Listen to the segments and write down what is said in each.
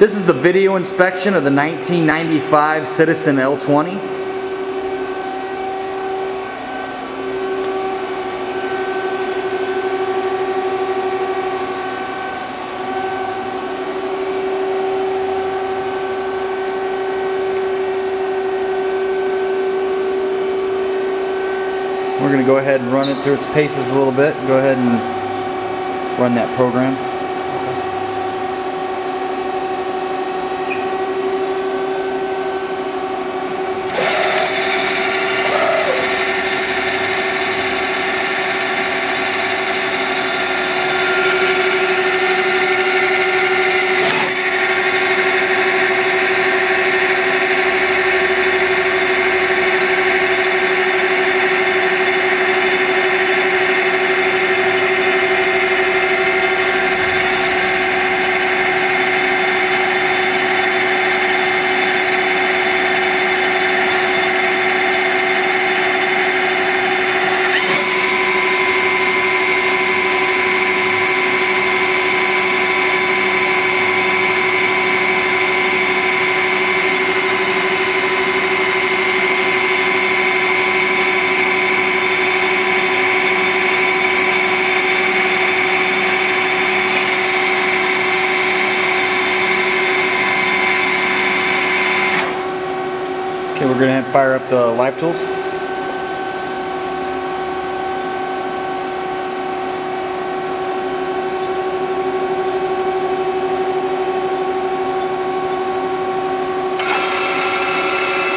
This is the video inspection of the 1995 Citizen L20. We're going to go ahead and run it through its paces a little bit. Go ahead and run that program. Okay, we're going to fire up the Lathe tools.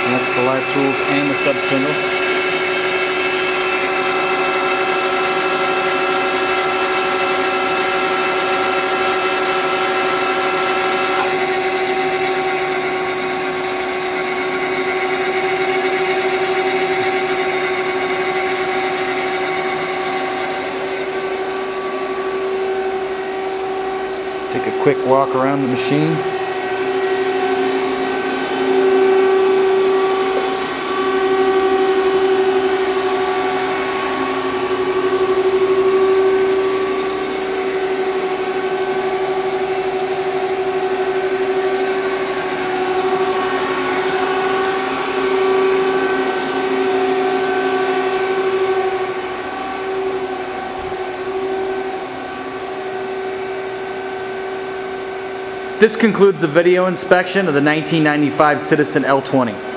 And that's the Lathe tools and the sub-spindle. Take a quick walk around the machine. This concludes the video inspection of the 1995 Citizen L20.